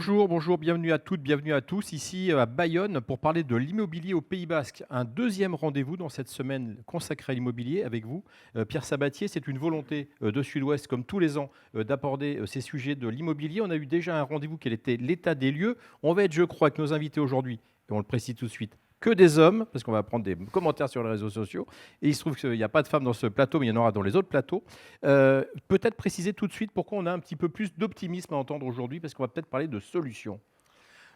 Bonjour, bienvenue à toutes, bienvenue à tous, ici à Bayonne pour parler de l'immobilier au Pays Basque. Un deuxième rendez-vous dans cette semaine consacrée à l'immobilier avec vous. Pierre Sabatier, c'est une volonté de Sud-Ouest, comme tous les ans, d'aborder ces sujets de l'immobilier. On a eu déjà un rendez-vous qui était l'état des lieux. On va être, je crois, avec nos invités aujourd'hui, et on le précise tout de suite, que des hommes, parce qu'on va prendre des commentaires sur les réseaux sociaux. Et il se trouve qu'il n'y a pas de femmes dans ce plateau, mais il y en aura dans les autres plateaux. Peut-être préciser tout de suite pourquoi on a un petit peu plus d'optimisme à entendre aujourd'hui, parce qu'on va peut-être parler de solutions.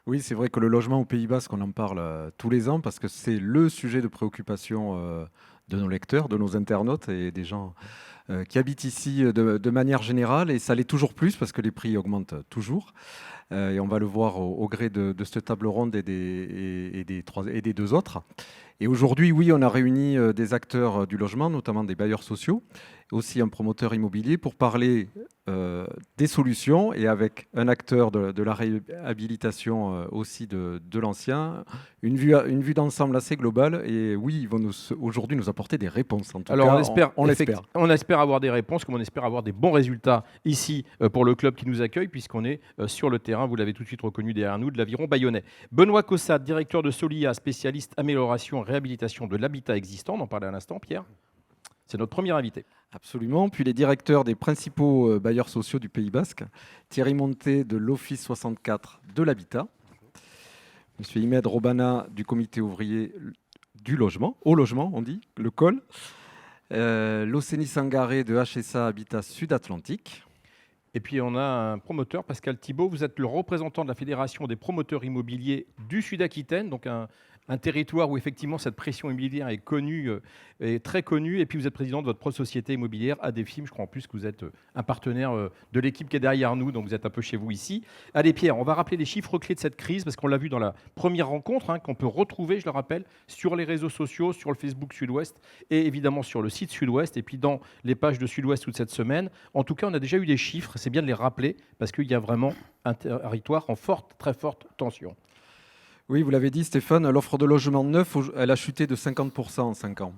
Oui, c'est vrai que le logement au Pays Basque, on en parle tous les ans parce que c'est le sujet de préoccupation de nos lecteurs, de nos internautes et des gens qui habitent ici de manière générale. Et ça l'est toujours plus parce que les prix augmentent toujours. Et on va le voir au gré de cette table ronde et des deux autres. Et aujourd'hui, oui, on a réuni des acteurs du logement, notamment des bailleurs sociaux, aussi un promoteur immobilier, pour parler des solutions et avec un acteur de la réhabilitation aussi de l'ancien, une vue d'ensemble assez globale. Et oui, ils vont aujourd'hui nous apporter des réponses. En tout Alors cas, on l'espère. On espère avoir des réponses, comme on espère avoir des bons résultats ici pour le club qui nous accueille, puisqu'on est sur le terrain, vous l'avez tout de suite reconnu derrière nous, de l'Aviron bayonnais. Benoît Cossat, directeur de Solia, spécialiste amélioration et réhabilitation de l'habitat existant, on en parlait à l'instant, Pierre. C'est notre premier invité. Absolument. Puis les directeurs des principaux bailleurs sociaux du Pays Basque, Thierry Monté de l'Office 64 de l'habitat, Monsieur Imed Robana du comité ouvrier du logement, au logement on dit, le COL, Locénie Sangaré de HSA Habitat Sud-Atlantique. Et puis on a un promoteur, Pascal Thibault, vous êtes le représentant de la Fédération des promoteurs immobiliers du Sud-Aquitaine, donc un territoire où effectivement cette pression immobilière est connue, est très connue. Et puis vous êtes président de votre propre société immobilière, ADFIM. Je crois en plus que vous êtes un partenaire de l'équipe qui est derrière nous, donc vous êtes un peu chez vous ici. Allez Pierre, on va rappeler les chiffres clés de cette crise, parce qu'on l'a vu dans la première rencontre, qu'on peut retrouver, je le rappelle, sur les réseaux sociaux, sur le Facebook Sud-Ouest et évidemment sur le site Sud-Ouest, et puis dans les pages de Sud-Ouest toute cette semaine. En tout cas, on a déjà eu des chiffres, c'est bien de les rappeler, parce qu'il y a vraiment un territoire en forte, très forte tension. Oui, vous l'avez dit Stéphane, l'offre de logement neuf, elle a chuté de 50% en 5 ans.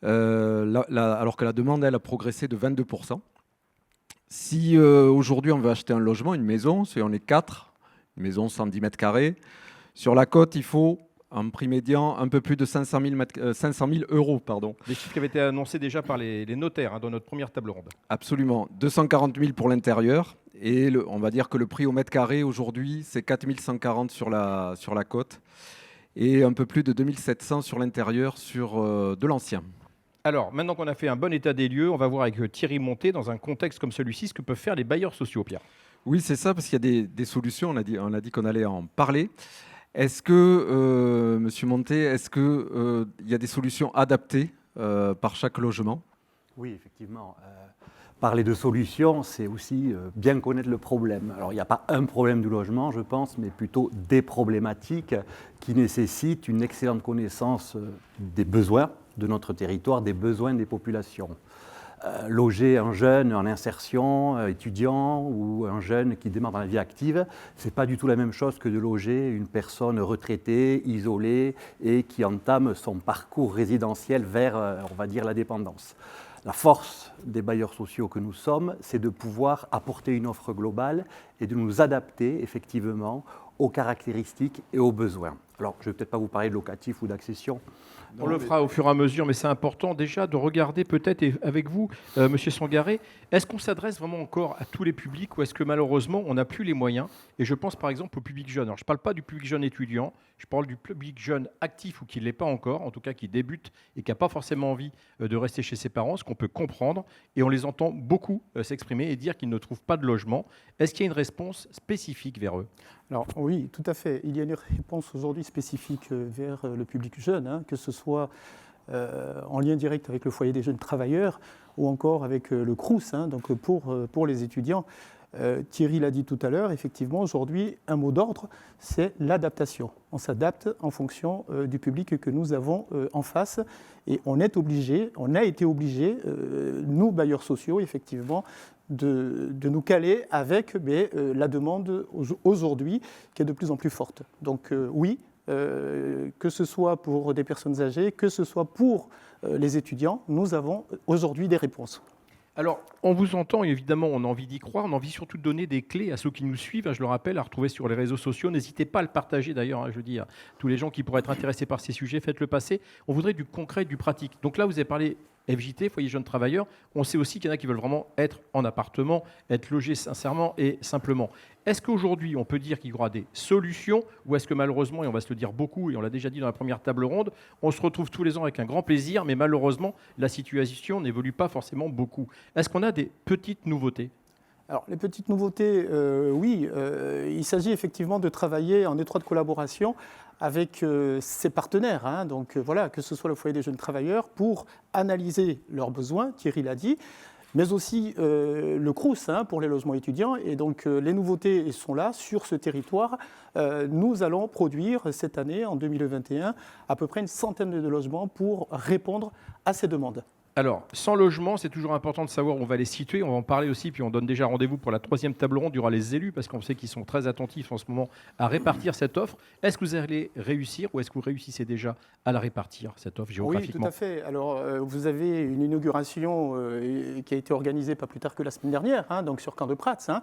Alors que la demande, elle, a progressé de 22%. Si aujourd'hui on veut acheter un logement, une maison, si on est 4, une maison 110 mètres carrés, sur la côte, il faut un prix médian un peu plus de 500 000 euros. Pardon. Des chiffres qui avaient été annoncés déjà par les notaires dans notre première table ronde. Absolument. 240 000 pour l'intérieur. Et on va dire que le prix au mètre carré aujourd'hui, c'est 4 140 sur la côte et un peu plus de 2 700 sur l'intérieur de l'ancien. Alors, maintenant qu'on a fait un bon état des lieux, on va voir avec Thierry Monté, dans un contexte comme celui-ci, ce que peuvent faire les bailleurs sociaux, Pierre. Oui, c'est ça, parce qu'il y a des solutions. On a dit qu'on allait en parler. Est-ce que, Monsieur Monté, il y a des solutions adaptées par chaque logement ? Oui, effectivement. Parler de solutions, c'est aussi bien connaître le problème. Alors, il n'y a pas un problème du logement, je pense, mais plutôt des problématiques qui nécessitent une excellente connaissance des besoins de notre territoire, des besoins des populations. Loger un jeune en insertion, étudiant, ou un jeune qui démarre dans la vie active, ce n'est pas du tout la même chose que de loger une personne retraitée, isolée, et qui entame son parcours résidentiel vers, on va dire, la dépendance. La force des bailleurs sociaux que nous sommes, c'est de pouvoir apporter une offre globale et de nous adapter effectivement aux caractéristiques et aux besoins. Alors, je ne vais peut-être pas vous parler de locatif ou d'accession. On le fera au fur et à mesure, mais c'est important déjà de regarder peut-être avec vous, Monsieur Sangaré, est-ce qu'on s'adresse vraiment encore à tous les publics ou est-ce que malheureusement on n'a plus les moyens? Et je pense par exemple au public jeune. Alors je ne parle pas du public jeune étudiant, je parle du public jeune actif ou qui ne l'est pas encore, en tout cas qui débute et qui n'a pas forcément envie de rester chez ses parents, ce qu'on peut comprendre. Et on les entend beaucoup s'exprimer et dire qu'ils ne trouvent pas de logement. Est-ce qu'il y a une réponse spécifique vers eux? Alors oui, tout à fait. Il y a une réponse aujourd'hui spécifique vers le public jeune, que ce soit en lien direct avec le foyer des jeunes travailleurs ou encore avec le Crous, donc pour les étudiants. Thierry l'a dit tout à l'heure, effectivement, aujourd'hui, un mot d'ordre, c'est l'adaptation. On s'adapte en fonction du public que nous avons en face et on a été obligé, nous, bailleurs sociaux, effectivement, de nous caler avec la demande aujourd'hui qui est de plus en plus forte. Donc oui, que ce soit pour des personnes âgées, que ce soit pour les étudiants, nous avons aujourd'hui des réponses. Alors, on vous entend, et évidemment, on a envie d'y croire, on a envie surtout de donner des clés à ceux qui nous suivent, hein, je le rappelle, à retrouver sur les réseaux sociaux. N'hésitez pas à le partager d'ailleurs, hein, je dis à tous les gens qui pourraient être intéressés par ces sujets, faites-le passer. On voudrait du concret, du pratique. Donc là, vous avez parlé FJT, foyer jeunes travailleurs. On sait aussi qu'il y en a qui veulent vraiment être en appartement, être logés sincèrement et simplement. Est-ce qu'aujourd'hui, on peut dire qu'il y aura des solutions ou est-ce que malheureusement, et on va se le dire beaucoup, et on l'a déjà dit dans la première table ronde, on se retrouve tous les ans avec un grand plaisir, mais malheureusement, la situation n'évolue pas forcément beaucoup. Est-ce qu'on a des petites nouveautés ? Alors, les petites nouveautés, oui, il s'agit effectivement de travailler en étroite collaboration avec ses partenaires, hein, donc voilà, que ce soit le foyer des jeunes travailleurs, pour analyser leurs besoins, Thierry l'a dit, mais aussi le Crous, hein, pour les logements étudiants. Et donc les nouveautés sont là, sur ce territoire. Nous allons produire cette année, en 2021, à peu près une centaine de logements pour répondre à ces demandes. Alors, sans logement, c'est toujours important de savoir où on va les situer. On va en parler aussi, puis on donne déjà rendez-vous pour la 3e table ronde. Il y aura les élus, parce qu'on sait qu'ils sont très attentifs en ce moment à répartir cette offre. Est-ce que vous allez réussir, ou est-ce que vous réussissez déjà à la répartir, cette offre géographiquement ? Oui, tout à fait. Alors, vous avez une inauguration qui a été organisée pas plus tard que la semaine dernière, hein, donc sur Camp de Prats, hein,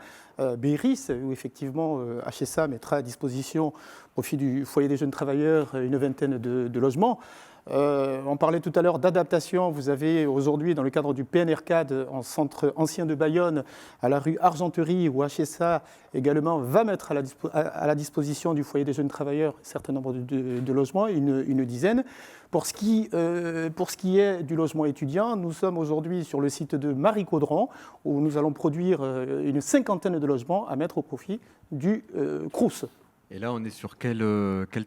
Béris, où effectivement HSA mettra à disposition, au profit du foyer des jeunes travailleurs, une vingtaine de logements. On parlait tout à l'heure d'adaptation. Vous avez aujourd'hui, dans le cadre du PNR4, en centre ancien de Bayonne, à la rue Argenterie, où HSA également va mettre à la disposition du foyer des jeunes travailleurs un certain nombre de logements, une dizaine. Pour ce qui est du logement étudiant, nous sommes aujourd'hui sur le site de Marie-Caudron, où nous allons produire une cinquantaine de logements à mettre au profit du Crous. Et là, on est sur quel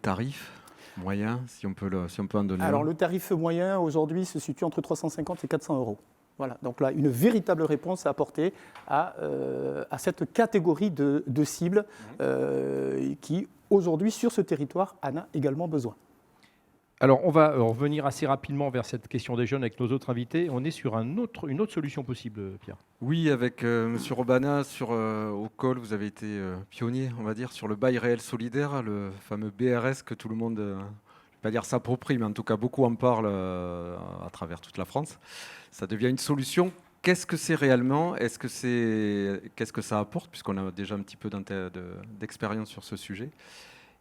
tarif moyen, si on peut en donner? Alors, le tarif moyen aujourd'hui se situe entre 350 et 400 euros. Voilà, donc là, une véritable réponse à apporter à cette catégorie de cibles qui, aujourd'hui, sur ce territoire, en a également besoin. Alors, on va revenir assez rapidement vers cette question des jeunes avec nos autres invités. On est sur une autre solution possible, Pierre. Oui, avec M. Robana, au COL, vous avez été pionnier, on va dire, sur le bail réel solidaire, le fameux BRS que tout le monde, je ne vais pas dire s'approprie, mais en tout cas beaucoup en parlent à travers toute la France. Ça devient une solution. Qu'est-ce que c'est réellement ? Qu'est-ce que ça apporte, puisqu'on a déjà un petit peu d'expérience sur ce sujet ?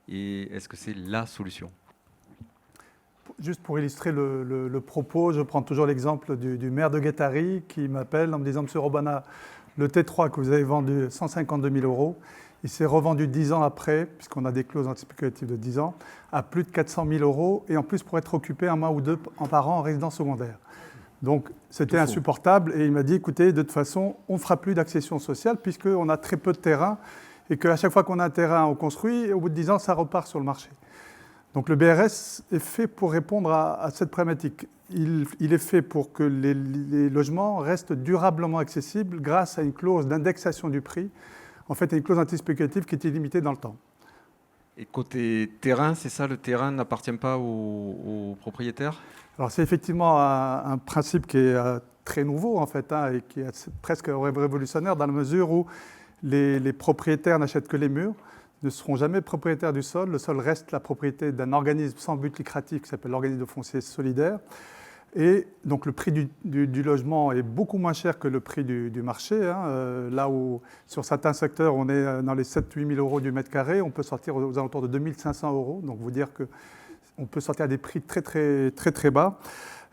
Et est-ce que c'est la solution ? Juste pour illustrer le propos, je prends toujours l'exemple du maire de Guétari qui m'appelle en me disant « Monsieur Robana, le T3 que vous avez vendu 152 000 euros, il s'est revendu 10 ans après, puisqu'on a des clauses anti-spéculatives de 10 ans, à plus de 400 000 euros, et en plus pour être occupé un mois ou deux par an en résidence secondaire. » Donc c'était insupportable, et il m'a dit « Écoutez, de toute façon, on ne fera plus d'accession sociale, puisqu'on a très peu de terrain, et qu'à chaque fois qu'on a un terrain, on construit, et au bout de 10 ans, ça repart sur le marché. » Donc le BRS est fait pour répondre à cette problématique. Il est fait pour que les logements restent durablement accessibles grâce à une clause d'indexation du prix, en fait une clause antispéculative qui est illimitée dans le temps. Et côté terrain, c'est ça, le terrain n'appartient pas aux propriétaires ? Alors c'est effectivement un principe qui est très nouveau en fait, hein, et qui est presque révolutionnaire dans la mesure où les propriétaires n'achètent que les murs, ne seront jamais propriétaires du sol. Le sol reste la propriété d'un organisme sans but lucratif qui s'appelle l'organisme de foncier solidaire. Et donc le prix du logement est beaucoup moins cher que le prix du marché. Hein. Là où sur certains secteurs on est dans les 7 000 à 8 000 euros du mètre carré, on peut sortir aux alentours de 2 500 euros. Donc vous dire qu'on peut sortir à des prix très bas.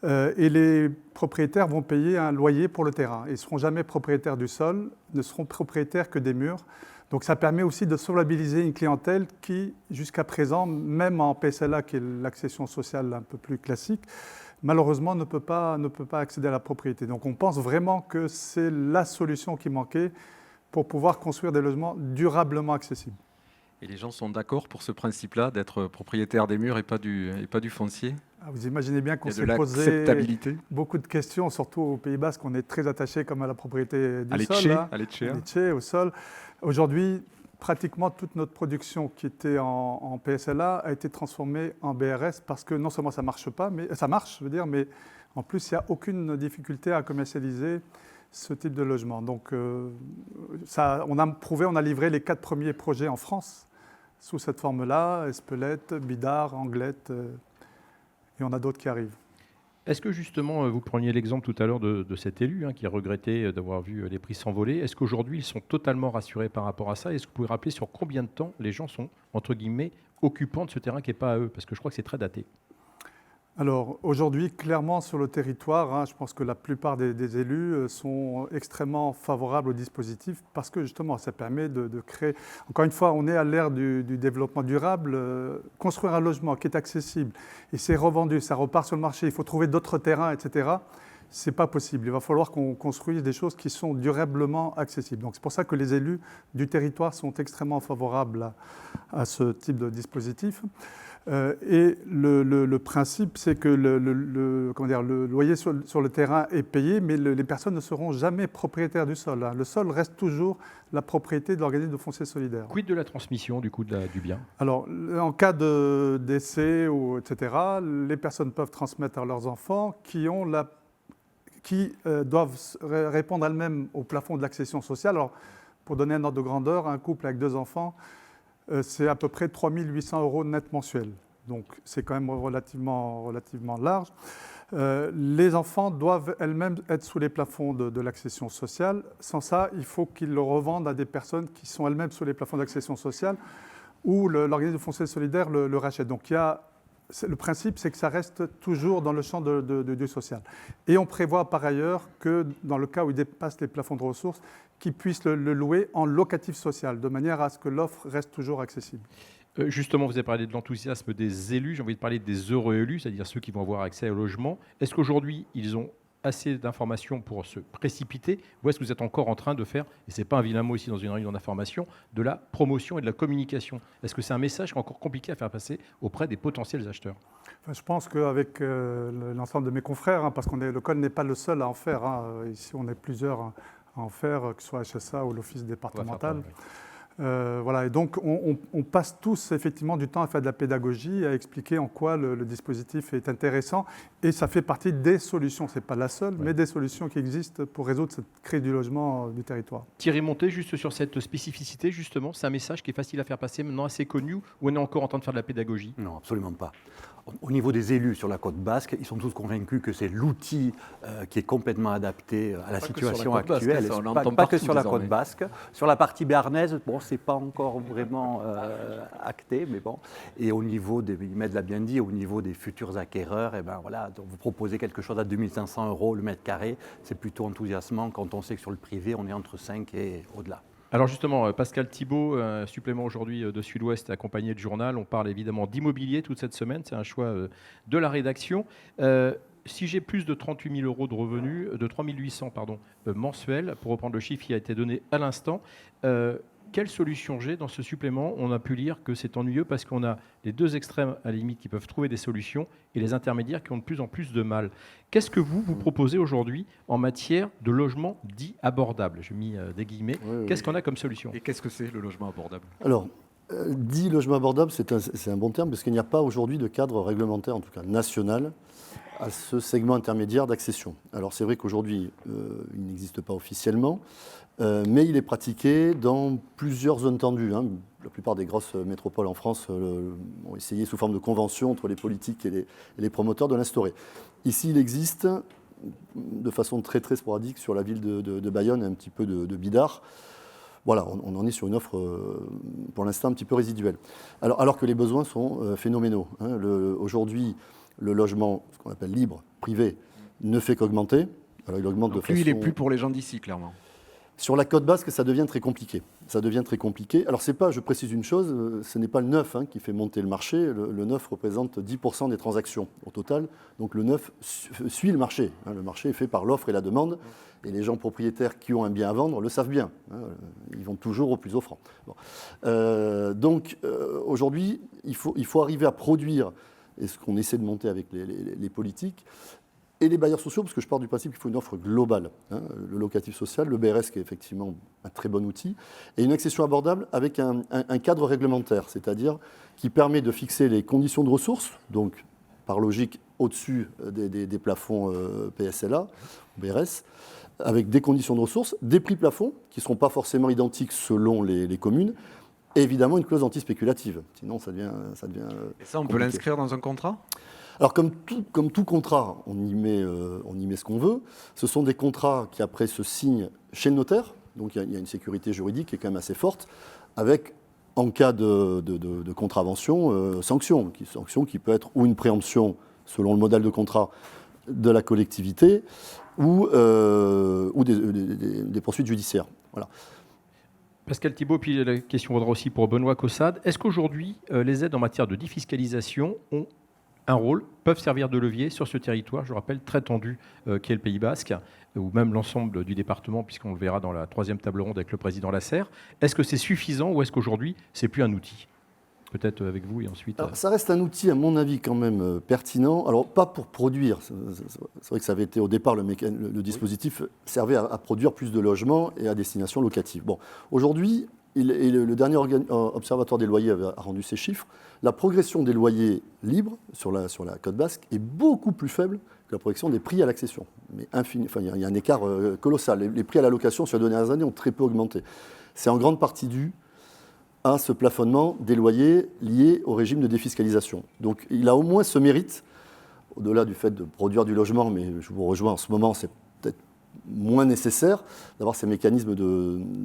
Et les propriétaires vont payer un loyer pour le terrain. Ils ne seront jamais propriétaires du sol, ne seront propriétaires que des murs. Donc ça permet aussi de solvabiliser une clientèle qui, jusqu'à présent, même en PSLA, qui est l'accession sociale un peu plus classique, malheureusement ne peut pas accéder à la propriété. Donc on pense vraiment que c'est la solution qui manquait pour pouvoir construire des logements durablement accessibles. Et les gens sont d'accord pour ce principe-là, d'être propriétaire des murs et pas du foncier ? Vous imaginez bien qu'on s'est posé beaucoup de questions, surtout au Pays Basque, on est très attaché comme à la propriété du sol. À Lecce, au sol. Aujourd'hui, pratiquement toute notre production qui était en PSLA a été transformée en BRS parce que non seulement ça marche pas, mais ça marche, je veux dire, mais en plus il n'y a aucune difficulté à commercialiser ce type de logement. Donc on a livré les 4 premiers projets en France sous cette forme-là, Espelette, Bidart, Anglette, et on a d'autres qui arrivent. Est-ce que justement, vous preniez l'exemple tout à l'heure de cet élu qui regrettait d'avoir vu les prix s'envoler. Est-ce qu'aujourd'hui, ils sont totalement rassurés par rapport à ça? Est-ce que vous pouvez rappeler sur combien de temps les gens sont, entre guillemets, occupants de ce terrain qui n'est pas à eux? Parce que je crois que c'est très daté. Alors aujourd'hui, clairement sur le territoire, je pense que la plupart des élus sont extrêmement favorables au dispositif parce que justement ça permet de créer, encore une fois on est à l'ère du développement durable, construire un logement qui est accessible et c'est revendu, ça repart sur le marché, il faut trouver d'autres terrains, etc. C'est pas possible, il va falloir qu'on construise des choses qui sont durablement accessibles. Donc c'est pour ça que les élus du territoire sont extrêmement favorables à ce type de dispositif. Et le principe, c'est que le loyer sur le terrain est payé, mais les personnes ne seront jamais propriétaires du sol. Le sol reste toujours la propriété de l'organisme de foncier solidaire. Quid de la transmission du coup du bien? Alors, en cas de décès, etc., les personnes peuvent transmettre à leurs enfants qui doivent répondre elles-mêmes au plafond de l'accession sociale. Alors, pour donner un ordre de grandeur, un couple avec 2 enfants, c'est à peu près 3 800 € net mensuels. Donc c'est quand même relativement large. Les enfants doivent elles-mêmes être sous les plafonds de l'accession sociale. Sans ça, il faut qu'ils le revendent à des personnes qui sont elles-mêmes sous les plafonds d'accession sociale ou l'organisme de foncier solidaire le rachète. Donc le principe, c'est que ça reste toujours dans le champ du social. Et on prévoit par ailleurs que dans le cas où il dépasse les plafonds de ressources, qu'ils puissent le louer en locatif social, de manière à ce que l'offre reste toujours accessible. Justement, vous avez parlé de l'enthousiasme des élus, j'ai envie de parler des heureux élus, c'est-à-dire ceux qui vont avoir accès au logement. Est-ce qu'aujourd'hui, ils ont assez d'informations pour se précipiter, ou est-ce que vous êtes encore en train de faire, et ce n'est pas un vilain mot ici dans une réunion d'information, de la promotion et de la communication? Est-ce que c'est un message qui est encore compliqué à faire passer auprès des potentiels acheteurs? Je pense qu'avec l'ensemble de mes confrères, parce que le COL n'est pas le seul à en faire, ici on est plusieurs à en faire, que ce soit HSA ou l'office départemental. Voilà, et donc on passe tous effectivement du temps à faire de la pédagogie, à expliquer en quoi le dispositif est intéressant, et ça fait partie des solutions, ce n'est pas la seule, mais des solutions qui existent pour résoudre cette crise du logement du territoire. Thierry Montet, juste sur cette spécificité, justement, c'est un message qui est facile à faire passer, maintenant assez connu, ou on est encore en train de faire de la pédagogie? Non, absolument pas. Au niveau des élus sur la côte basque, ils sont tous convaincus que c'est l'outil qui est complètement adapté à la situation actuelle. Pas que sur la côte basque. Sur la partie béarnaise, bon, c'est pas encore vraiment acté, mais bon. Et au niveau Ahmed l'a bien dit, au niveau des futurs acquéreurs, et ben voilà, donc vous proposez quelque chose à 2 500 € le mètre carré, c'est plutôt enthousiasmant quand on sait que sur le privé, on est entre 5 et au-delà. Alors justement, Pascal Thibault, supplément aujourd'hui de Sud-Ouest, accompagné de journal. On parle évidemment d'immobilier toute cette semaine. C'est un choix de la rédaction. Si j'ai plus de 38 000 € de revenus, de 3 800 mensuels, pour reprendre le chiffre qui a été donné à l'instant, quelle solution j'ai dans ce supplément? On a pu lire que c'est ennuyeux parce qu'on a les deux extrêmes à la limite qui peuvent trouver des solutions et les intermédiaires qui ont de plus en plus de mal. Qu'est-ce que vous proposez aujourd'hui en matière de logement dit abordable? J'ai mis des guillemets. Oui. Qu'est-ce qu'on a comme solution? Et qu'est-ce que c'est le logement abordable? Alors, dit logement abordable, c'est un bon terme parce qu'il n'y a pas aujourd'hui de cadre réglementaire, en tout cas national, à ce segment intermédiaire d'accession. Alors c'est vrai qu'aujourd'hui, il n'existe pas officiellement, mais il est pratiqué dans plusieurs zones tendues. La plupart des grosses métropoles en France ont essayé sous forme de convention entre les politiques et les promoteurs de l'instaurer. Ici, il existe de façon très très sporadique sur la ville de Bayonne, un petit peu de bidard. Voilà, on en est sur une offre pour l'instant un petit peu résiduelle. Alors que les besoins sont phénoménaux. Aujourd'hui, le logement, ce qu'on appelle libre, privé, ne fait qu'augmenter. Alors il augmente de façon... Lui, il n'est plus pour les gens d'ici, clairement. Sur la côte basque, ça devient très compliqué. Alors c'est pas, je précise une chose, ce n'est pas le neuf qui fait monter le marché. Le neuf représente 10% des transactions au total. Donc le neuf suit le marché. Le marché est fait par l'offre et la demande. Et les gens propriétaires qui ont un bien à vendre le savent bien. Ils vont toujours au plus offrant. Bon. Donc aujourd'hui, il faut arriver à produire, et ce qu'on essaie de monter avec les politiques, et les bailleurs sociaux, parce que je pars du principe qu'il faut une offre globale. Le locatif social, le BRS qui est effectivement un très bon outil, et une accession abordable avec un cadre réglementaire, c'est-à-dire qui permet de fixer les conditions de ressources, donc par logique au-dessus des plafonds PSLA, BRS, avec des conditions de ressources, des prix plafonds qui ne seront pas forcément identiques selon les communes, et évidemment une clause anti-spéculative. Sinon, ça devient et ça, on peut l'inscrire dans un contrat ? Alors comme tout contrat, on y met ce qu'on veut. Ce sont des contrats qui après se signent chez le notaire, donc il y a une sécurité juridique qui est quand même assez forte, avec, en cas de contravention, sanction qui peut être ou une préemption selon le modèle de contrat de la collectivité, ou des poursuites judiciaires. Voilà. Pascal Thibault, puis la question vaudra aussi pour Benoît Caussade. Est-ce qu'aujourd'hui, les aides en matière de défiscalisation ont un rôle, peuvent servir de levier sur ce territoire, je rappelle, très tendu qu'est le Pays Basque, ou même l'ensemble du département, puisqu'on le verra dans la 3e table ronde avec le président Lasserre. Est-ce que c'est suffisant ou est-ce qu'aujourd'hui, c'est plus un outil ? Peut-être avec vous et ensuite... Alors, ça reste un outil, à mon avis, quand même pertinent. Alors, pas pour produire. C'est vrai que ça avait été au départ, le dispositif servait à produire plus de logements et à destination locative. Bon, aujourd'hui, le dernier observatoire des loyers a rendu ses chiffres. La progression des loyers libres sur la côte basque est beaucoup plus faible que la progression des prix à l'accession. Mais il y a un écart colossal. Les prix à la location sur les dernières années ont très peu augmenté. C'est en grande partie dû à ce plafonnement des loyers liés au régime de défiscalisation. Donc il a au moins ce mérite, au-delà du fait de produire du logement, mais je vous rejoins, en ce moment c'est peut-être moins nécessaire d'avoir ces mécanismes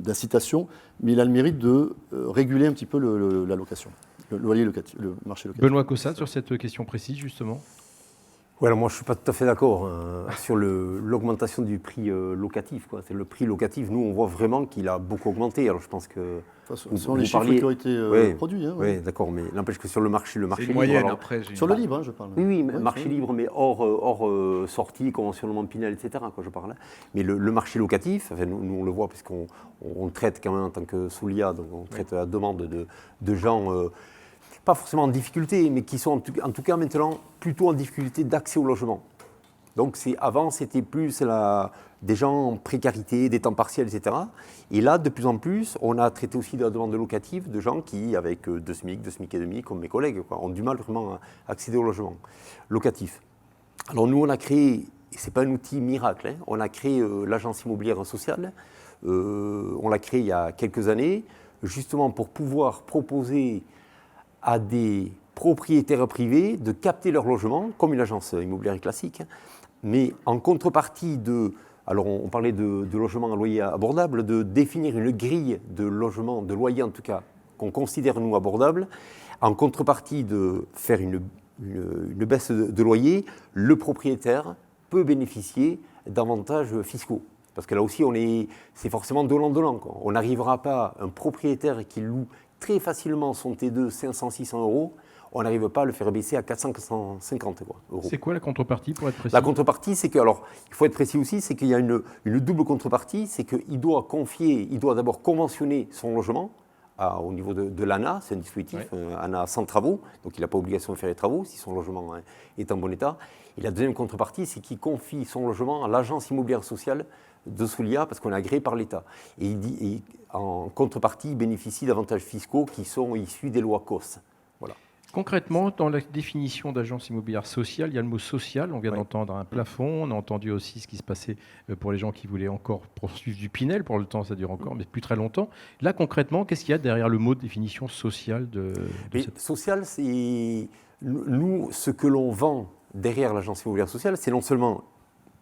d'incitation, mais il a le mérite de réguler un petit peu la location, le loyer locatif, le marché locatif. Benoît Caussade, sur cette question précise, justement. Ouais, alors moi, je ne suis pas tout à fait d'accord sur l'augmentation du prix locatif. C'est le prix locatif, nous, on voit vraiment qu'il a beaucoup augmenté. Alors, je pense que... Ce sont les chiffres qui ont été produits. Hein, oui, d'accord, mais n'empêche que sur le marché libre... moyenne, alors, après, sur le libre, je parle. Oui, marché libre, mais hors sortie, conventionnement Pinel, etc., je parle. Mais le marché locatif, nous, on le voit, parce qu'on traite quand même en tant que Soulia, donc on traite à la demande de gens... pas forcément en difficulté, mais qui sont en tout cas maintenant plutôt en difficulté d'accès au logement. Donc avant, c'était plus des gens en précarité, des temps partiels, etc. Et là, de plus en plus, on a traité aussi de la demande locative de gens qui, avec 2 SMIC, 2 SMIC et demi, comme mes collègues, ont du mal vraiment à accéder au logement locatif. Alors nous, on a créé, et ce n'est pas un outil miracle, hein, on a créé l'agence immobilière sociale. On l'a créé il y a quelques années, justement pour pouvoir proposer à des propriétaires privés de capter leur logement, comme une agence immobilière classique, mais en contrepartie alors on parlait de logement à loyer abordable, de définir une grille de logement, de loyer en tout cas, qu'on considère nous abordable, en contrepartie de faire une baisse de loyer, le propriétaire peut bénéficier d'avantages fiscaux. Parce que là aussi, c'est forcément donnant-donnant. On n'arrivera pas, un propriétaire qui loue très facilement son T2 500-600 euros, on n'arrive pas à le faire baisser à 450 euros. C'est quoi la contrepartie, pour être précis ? La contrepartie, c'est que, alors, il faut être précis aussi, c'est qu'il y a une double contrepartie, c'est qu'il doit d'abord conventionner son logement au niveau de l'ANA, c'est un dispositif, ANA sans travaux, donc il n'a pas obligation de faire les travaux si son logement est en bon état. Et la deuxième contrepartie, c'est qu'il confie son logement à l'agence immobilière sociale de Soulia, parce qu'on est agréé par l'État. Et en contrepartie, il bénéficie d'avantages fiscaux qui sont issus des lois COS. Voilà. Concrètement, dans la définition d'agence immobilière sociale, il y a le mot social. On vient d'entendre un plafond. On a entendu aussi ce qui se passait pour les gens qui voulaient encore poursuivre du Pinel. Pour le temps, ça dure encore, mais plus très longtemps. Là, concrètement, qu'est-ce qu'il y a derrière le mot de définition sociale Social, c'est... Nous, ce que l'on vend derrière l'agence immobilière sociale, c'est non seulement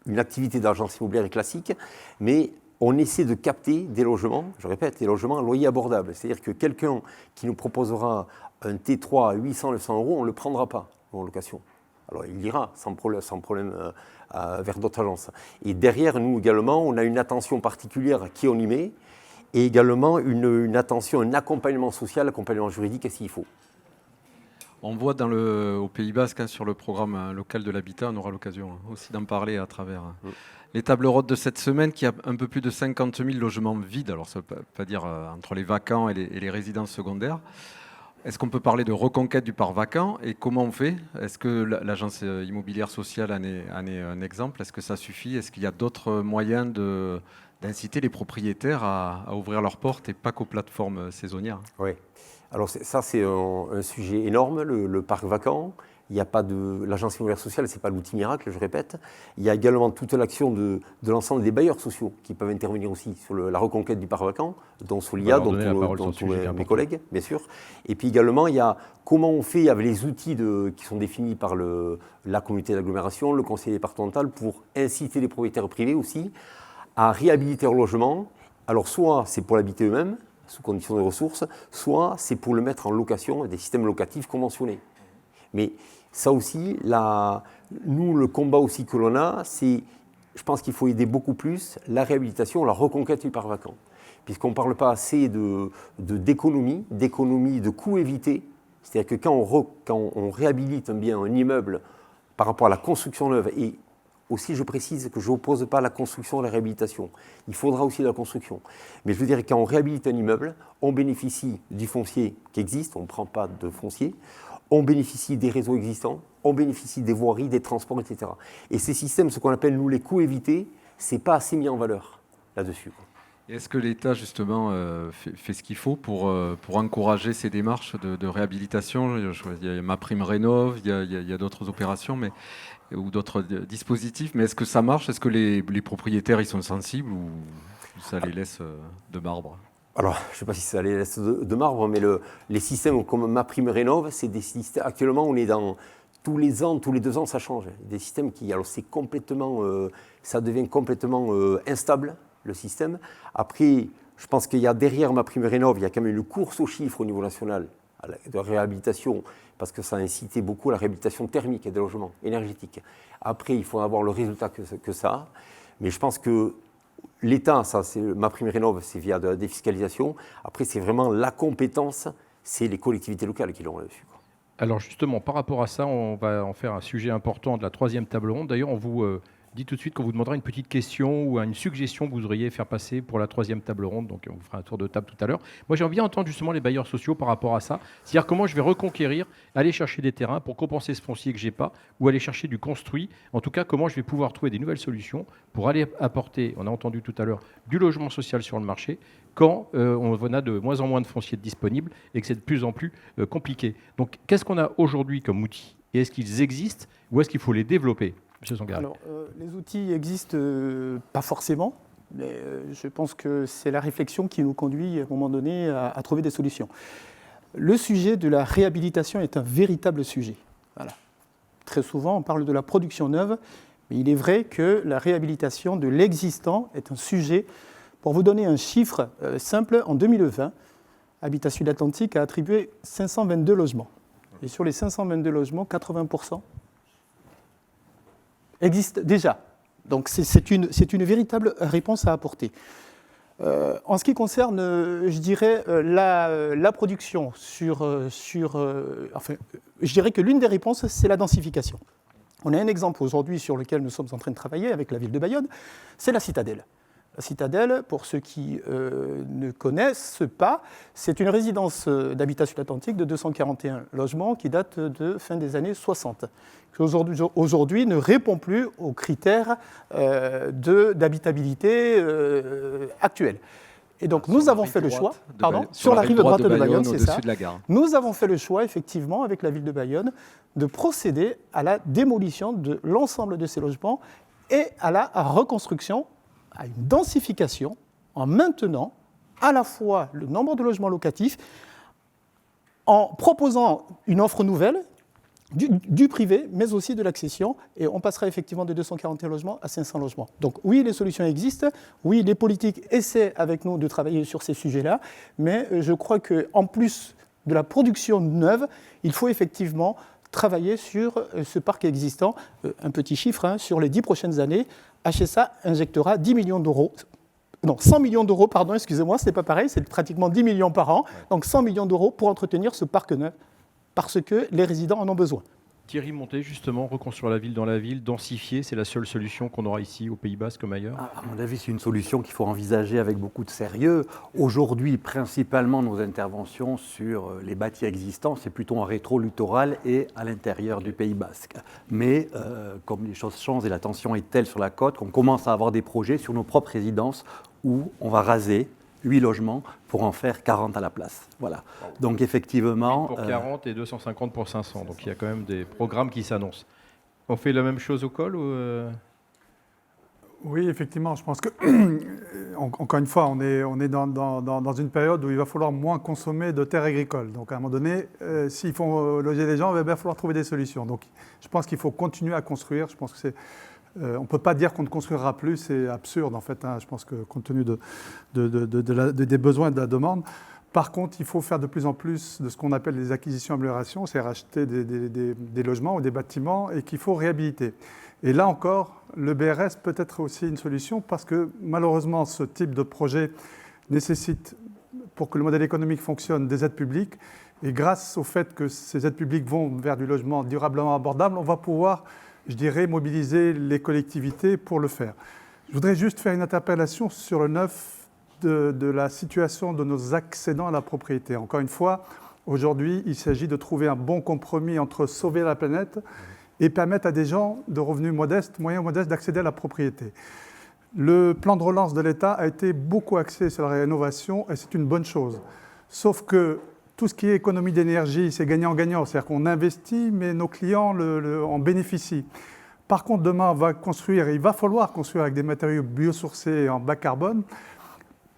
une activité d'agence immobilière classique, mais on essaie de capter des logements, je répète, des logements à loyer abordable. C'est-à-dire que quelqu'un qui nous proposera un T3 à 800-900 euros, on ne le prendra pas en location. Alors il ira sans problème vers d'autres agences. Et derrière nous également, on a une attention particulière à qui on y met, et également une attention, un accompagnement social, accompagnement juridique s'il faut. On voit au Pays Basque, sur le programme local de l'habitat, on aura l'occasion aussi d'en parler à travers les tables rondes de cette semaine, qu'il y a un peu plus de 50 000 logements vides. Alors ça ne veut pas dire entre les vacants et les résidences secondaires. Est-ce qu'on peut parler de reconquête du parc vacant et comment on fait ? Est-ce que l'agence immobilière sociale en est un exemple ? Est-ce que ça suffit ? Est-ce qu'il y a d'autres moyens d'inciter les propriétaires à ouvrir leurs portes et pas qu'aux plateformes saisonnières ? Oui. Alors ça, c'est un sujet énorme, le parc vacant. Il n'y a pas l'agence immobilière sociale, ce n'est pas l'outil miracle, je répète. Il y a également toute l'action de l'ensemble des bailleurs sociaux qui peuvent intervenir aussi sur la reconquête du parc vacant, dont Soulia, dont tous mes collègues, bien sûr. Et puis également, il y a comment on fait avec les outils qui sont définis par la communauté d'agglomération, le conseil départemental, pour inciter les propriétaires privés aussi à réhabiliter leur logement. Alors soit c'est pour l'habiter eux-mêmes, sous condition de ressources, soit c'est pour le mettre en location, des systèmes locatifs conventionnés. Mais ça aussi, nous, le combat aussi que l'on a, c'est, je pense qu'il faut aider beaucoup plus la réhabilitation, la reconquête du parc vacant. Puisqu'on ne parle pas assez d'économie, de coûts évités. C'est-à-dire que quand on réhabilite un bien, un immeuble, par rapport à la construction neuve, et aussi je précise que je n'oppose pas la construction à la réhabilitation, il faudra aussi de la construction. Mais je veux dire, quand on réhabilite un immeuble, on bénéficie du foncier qui existe, on ne prend pas de foncier, on bénéficie des réseaux existants, on bénéficie des voiries, des transports, etc. Et ces systèmes, ce qu'on appelle nous les coûts évités, ce n'est pas assez mis en valeur là-dessus. Est-ce que l'État, justement, fait ce qu'il faut pour encourager ces démarches de réhabilitation? Il y a MaPrimeRénov', il y a d'autres opérations ou d'autres dispositifs, mais est-ce que ça marche? Est-ce que les propriétaires ils sont sensibles ou ça les laisse de marbre? Alors, je ne sais pas si ça les laisse de marbre, mais les systèmes comme MaPrimeRénov', c'est des systèmes. Actuellement, on est dans tous les ans, tous les 2 ans, ça change. Des systèmes qui, alors c'est complètement, ça devient complètement instable, le système. Après, je pense qu'il y a derrière MaPrimeRénov', il y a quand même une course aux chiffres au niveau national de réhabilitation, parce que ça a incité beaucoup à la réhabilitation thermique et des logements énergétiques. Après, il faut avoir le résultat que ça a. Mais je pense que l'État, ça, c'est MaPrimeRénov', c'est via de la défiscalisation. Après, c'est vraiment la compétence, c'est les collectivités locales qui l'ont là-dessus. Alors justement, par rapport à ça, on va en faire un sujet important de la 3e table ronde. D'ailleurs, on vous dit tout de suite qu'on vous demandera une petite question ou une suggestion que vous voudriez faire passer pour la 3e table ronde. Donc on vous fera un tour de table tout à l'heure. Moi, j'ai envie d'entendre justement les bailleurs sociaux par rapport à ça. C'est-à-dire comment je vais reconquérir, aller chercher des terrains pour compenser ce foncier que j'ai pas, ou aller chercher du construit. En tout cas, comment je vais pouvoir trouver des nouvelles solutions pour aller apporter, on a entendu tout à l'heure, du logement social sur le marché, quand on a de moins en moins de fonciers disponibles et que c'est de plus en plus compliqué. Donc, qu'est-ce qu'on a aujourd'hui comme outils? Et est-ce qu'ils existent ou est-ce qu'il faut les développer? Monsieur Sangaré. Alors, les outils existent pas forcément, mais je pense que c'est la réflexion qui nous conduit à un moment donné à trouver des solutions. Le sujet de la réhabilitation est un véritable sujet. Voilà. Très souvent, on parle de la production neuve, mais il est vrai que la réhabilitation de l'existant est un sujet. Pour vous donner un chiffre simple, en 2020, Habitat Sud-Atlantique a attribué 522 logements. Et sur les 522 logements, 80% existent déjà. Donc c'est une véritable réponse à apporter. En ce qui concerne, je dirais, la production enfin, je dirais que l'une des réponses, c'est la densification. On a un exemple aujourd'hui sur lequel nous sommes en train de travailler avec la ville de Bayonne, c'est la Citadelle. La Citadelle, pour ceux qui ne connaissent pas, c'est une résidence d'Habitat Sud-Atlantique de 241 logements qui date de fin des années 60. Qui aujourd'hui ne répond plus aux critères d'habitabilité actuels. Et donc nous avons fait le choix, sur la rive droite de Bayonne, c'est ça. Nous avons fait le choix, effectivement, avec la ville de Bayonne, de procéder à la démolition de l'ensemble de ces logements et à la reconstruction, à une densification, en maintenant à la fois le nombre de logements locatifs, en proposant une offre nouvelle, du privé, mais aussi de l'accession, et on passera effectivement de 241 logements à 500 logements. Donc oui, les solutions existent, oui, les politiques essaient avec nous de travailler sur ces sujets-là, mais je crois qu'en plus de la production neuve, il faut effectivement travailler sur ce parc existant. Un petit chiffre, sur les 10 prochaines années, HSA injectera 10 millions d'euros. Non, 100 millions d'euros, pardon, excusez-moi, ce n'est pas pareil, c'est pratiquement 10 millions par an, donc 100 millions d'euros pour entretenir ce parc neuf, parce que les résidents en ont besoin. Thierry Montet, justement, reconstruire la ville dans la ville, densifier, c'est la seule solution qu'on aura ici au Pays Basque comme ailleurs? À mon avis, c'est une solution qu'il faut envisager avec beaucoup de sérieux. Aujourd'hui, principalement, nos interventions sur les bâtis existants, c'est plutôt en rétro-littoral et à l'intérieur du Pays Basque. Mais comme les choses changent et la tension est telle sur la côte qu'on commence à avoir des projets sur nos propres résidences où on va raser 8 logements pour en faire 40 à la place. Voilà. Donc effectivement... 8 pour 40 et 250 pour 500. Donc il y a quand même des programmes qui s'annoncent. On fait la même chose au col ou Oui, effectivement, je pense que, encore une fois, on est dans une période où il va falloir moins consommer de terres agricoles. Donc, à un moment donné, s'il faut loger les gens, il va bien falloir trouver des solutions. Donc, je pense qu'il faut continuer à construire. Je pense que on ne peut pas dire qu'on ne construira plus, c'est absurde, en fait. Hein. Je pense que, compte tenu des besoins et de la demande. Par contre, il faut faire de plus en plus de ce qu'on appelle des acquisitions-améliorations, c'est racheter des logements ou des bâtiments et qu'il faut réhabiliter. Et là encore, le BRS peut être aussi une solution parce que malheureusement, ce type de projet nécessite, pour que le modèle économique fonctionne, des aides publiques. Et grâce au fait que ces aides publiques vont vers du logement durablement abordable, on va pouvoir, je dirais, mobiliser les collectivités pour le faire. Je voudrais juste faire une interpellation sur le neuf de la situation de nos accédants à la propriété. Encore une fois, aujourd'hui, il s'agit de trouver un bon compromis entre sauver la planète et permettre à des gens de revenus modestes, moyens modestes, d'accéder à la propriété. Le plan de relance de l'État a été beaucoup axé sur la rénovation et c'est une bonne chose. Sauf que tout ce qui est économie d'énergie, c'est gagnant-gagnant. C'est-à-dire qu'on investit, mais nos clients en bénéficient. Par contre, demain, il va falloir construire avec des matériaux biosourcés et en bas carbone.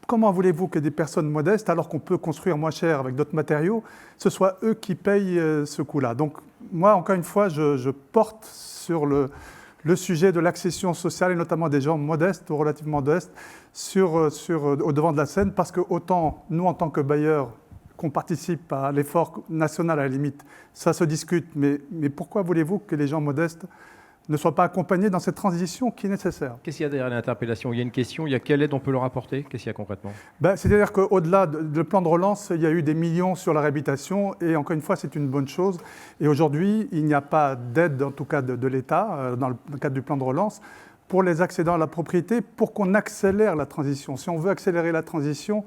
Comment voulez-vous que des personnes modestes, alors qu'on peut construire moins cher avec d'autres matériaux, ce soit eux qui payent ce coût-là? Donc, moi, encore une fois, je porte sur le sujet de l'accession sociale, et notamment des gens modestes ou relativement modestes, au devant de la scène, parce que autant nous, en tant que bailleurs, qu'on participe à l'effort national à la limite, ça se discute, mais pourquoi voulez-vous que les gens modestes ne soient pas accompagnés dans cette transition qui est nécessaire? Qu'est-ce qu'il y a derrière l'interpellation? Il y a une question, il y a quelle aide on peut leur apporter? Qu'est-ce qu'il y a concrètement? C'est-à-dire qu'au-delà du plan de relance, il y a eu des millions sur la réhabilitation et encore une fois, c'est une bonne chose. Et aujourd'hui, il n'y a pas d'aide, en tout cas de l'État, dans le cadre du plan de relance, pour les accédants à la propriété, pour qu'on accélère la transition. Si on veut accélérer la transition,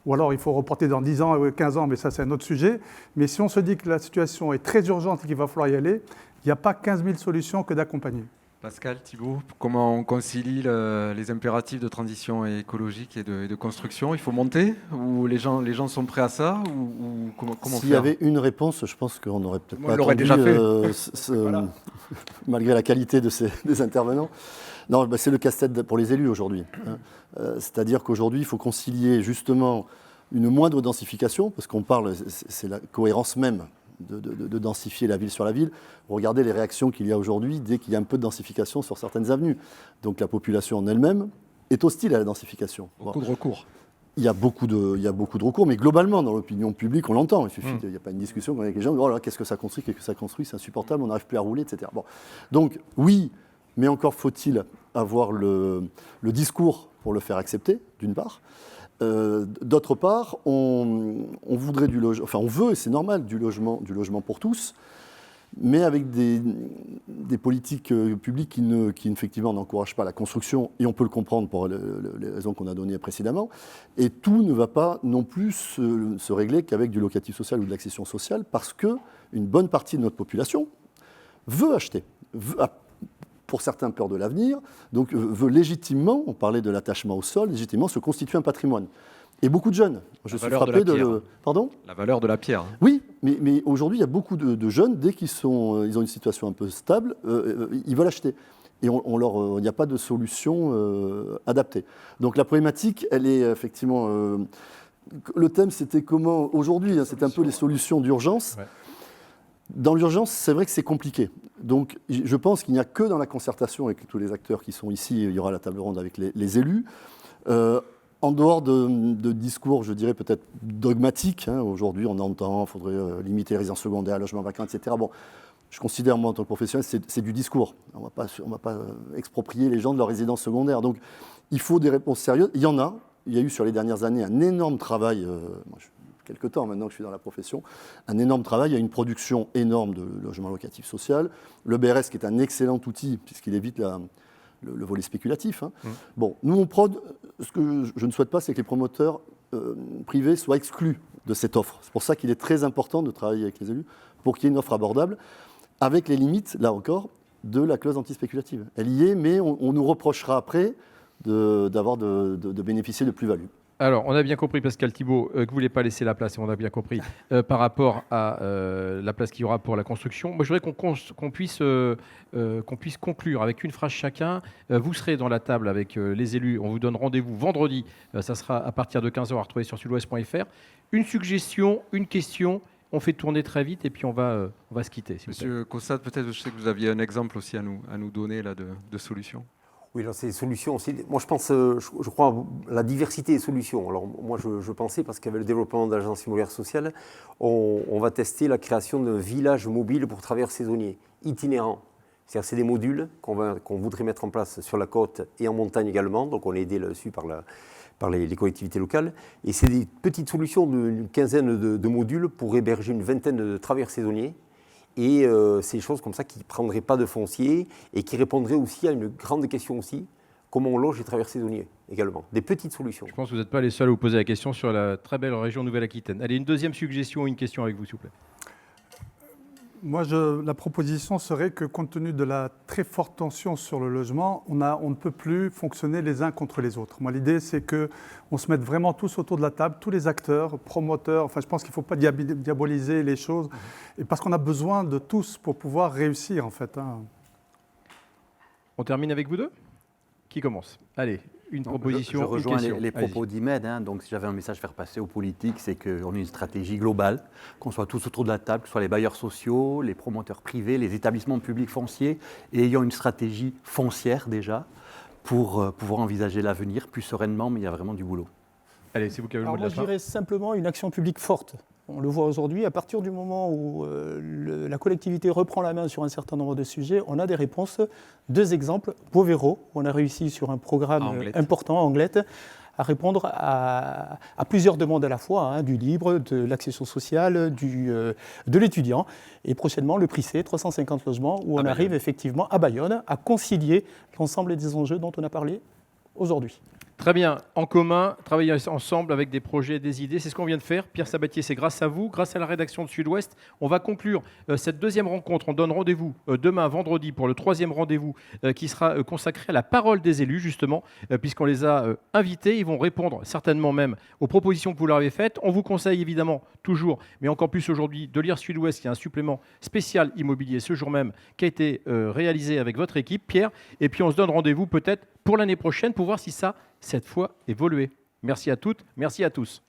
ou alors il faut reporter dans 10 ans ou 15 ans, mais ça c'est un autre sujet. Mais si on se dit que la situation est très urgente et qu'il va falloir y aller, il n'y a pas 15 000 solutions que d'accompagner. Pascal, Thibault, comment on concilie les impératifs de transition écologique et de construction? Il faut monter? Ou les gens sont prêts à ça? Ou comment S'il y avait une réponse, je pense qu'on n'aurait peut-être pas attendu, déjà fait. Voilà. Malgré la qualité des intervenants. Non, c'est le casse-tête pour les élus aujourd'hui. C'est-à-dire qu'aujourd'hui, il faut concilier justement une moindre densification, parce qu'on parle, c'est la cohérence même de densifier la ville sur la ville. Regardez les réactions qu'il y a aujourd'hui dès qu'il y a un peu de densification sur certaines avenues. Donc la population en elle-même est hostile à la densification. Beaucoup de recours. Il y a beaucoup de recours, mais globalement, dans l'opinion publique, on l'entend. Il n'y a pas une discussion avec les gens, oh là, qu'est-ce que ça construit, c'est insupportable, on n'arrive plus à rouler, etc. Bon. Donc oui, mais encore faut-il avoir le discours pour le faire accepter, d'une part. D'autre part, on voudrait on veut, et c'est normal, du logement pour tous, mais avec des politiques publiques qui effectivement n'encouragent pas la construction, et on peut le comprendre pour les raisons qu'on a données précédemment, et tout ne va pas non plus se régler qu'avec du locatif social ou de l'accession sociale, parce qu'une bonne partie de notre population veut acheter, pour certains peur de l'avenir, donc veut légitimement, on parlait de l'attachement au sol, légitimement se constituer un patrimoine. Et beaucoup de jeunes. Je suis frappé de... Pardon ? La valeur de la pierre. Oui, mais aujourd'hui, il y a beaucoup de jeunes, dès qu'ils ont une situation un peu stable, ils veulent acheter. Et il n'y a pas de solution adaptée. Donc la problématique, elle est effectivement... le thème, c'était comment... Aujourd'hui, c'est un peu les solutions d'urgence. Ouais. Dans l'urgence, c'est vrai que c'est compliqué. Donc, je pense qu'il n'y a que dans la concertation avec tous les acteurs qui sont ici, il y aura la table ronde avec les élus. En dehors de discours, je dirais peut-être dogmatiques, aujourd'hui on entend, il faudrait limiter les résidences secondaires, logements vacants, etc. Bon, je considère, moi, en tant que professionnel, c'est du discours. On ne va pas exproprier les gens de leur résidence secondaire. Donc, il faut des réponses sérieuses. Il y en a. Il y a eu sur les dernières années un énorme travail. Quelques temps maintenant que je suis dans la profession, un énorme travail, il y a une production énorme de logements locatifs sociaux. Le BRS qui est un excellent outil puisqu'il évite le volet spéculatif. Bon, nous on prod, ce que je ne souhaite pas, c'est que les promoteurs privés soient exclus de cette offre. C'est pour ça qu'il est très important de travailler avec les élus pour qu'il y ait une offre abordable avec les limites, là encore, de la clause antispéculative. Elle y est, mais on nous reprochera après de bénéficier de plus-value. Alors, on a bien compris, Pascal Thibault, que vous ne voulez pas laisser la place, et on a bien compris, par rapport à la place qu'il y aura pour la construction. Moi, je voudrais qu'on puisse conclure avec une phrase chacun. Vous serez dans la table avec les élus. On vous donne rendez-vous vendredi. Ça sera à partir de 15h à retrouver sur sudouest.fr. Une suggestion, une question. On fait tourner très vite et puis on va se quitter. Monsieur Caussade, peut-être, je sais que vous aviez un exemple aussi à nous donner là, de solutions. Oui, alors c'est des solutions aussi. Moi, je pense, je crois à la diversité des solutions. Alors, moi, je pensais, parce qu'avec le développement de l'agence immobilière sociale, on va tester la création d'un village mobile pour travailleurs saisonniers, itinérant. C'est-à-dire, c'est des modules qu'on voudrait mettre en place sur la côte et en montagne également. Donc, on est aidé là-dessus par les collectivités locales. Et c'est des petites solutions d'une quinzaine de modules pour héberger une vingtaine de travailleurs saisonniers. Et c'est des choses comme ça qui ne prendraient pas de foncier et qui répondraient aussi à une grande question aussi, comment on loge les travailleurs saisonniers également. Des petites solutions. Je pense que vous n'êtes pas les seuls à vous poser la question sur la très belle région Nouvelle-Aquitaine. Allez, une deuxième suggestion ou une question avec vous, s'il vous plaît. Moi, la proposition serait que, compte tenu de la très forte tension sur le logement, on ne peut plus fonctionner les uns contre les autres. Moi, l'idée, c'est qu'on se mette vraiment tous autour de la table, tous les acteurs, promoteurs. Enfin, je pense qu'il ne faut pas diaboliser les choses, et parce qu'on a besoin de tous pour pouvoir réussir, en fait. On termine avec vous deux ? Qui commence ? Allez, une proposition, je rejoins une question. les propos d'Imed. Donc, si j'avais un message à faire passer aux politiques, c'est qu'on ait une stratégie globale, qu'on soit tous autour de la table, que ce soit les bailleurs sociaux, les promoteurs privés, les établissements publics fonciers, et ayant une stratégie foncière déjà pour pouvoir envisager l'avenir plus sereinement, mais il y a vraiment du boulot. Allez, c'est vous qui avez le mot de Moi, la je fin. dirais simplement une action publique forte. On le voit aujourd'hui, à partir du moment où la collectivité reprend la main sur un certain nombre de sujets, on a des réponses. Deux exemples, Beauvéro, on a réussi sur un programme important, Anglette, à répondre à plusieurs demandes à la fois, du libre, de l'accession sociale, de l'étudiant. Et prochainement, le Prissé, 350 logements, où on arrive effectivement à Bayonne à concilier l'ensemble des enjeux dont on a parlé aujourd'hui. Très bien, en commun, travailler ensemble avec des projets, des idées, c'est ce qu'on vient de faire. Pierre Sabatier, c'est grâce à vous, grâce à la rédaction de Sud-Ouest. On va conclure cette deuxième rencontre. On donne rendez-vous demain, vendredi, pour le troisième rendez-vous qui sera consacré à la parole des élus, justement, puisqu'on les a invités. Ils vont répondre certainement même aux propositions que vous leur avez faites. On vous conseille évidemment toujours, mais encore plus aujourd'hui, de lire Sud-Ouest, qui est un supplément spécial immobilier ce jour même, qui a été réalisé avec votre équipe, Pierre. Et puis on se donne rendez-vous peut-être pour l'année prochaine pour voir si ça, cette fois, évolué. Merci à toutes, merci à tous.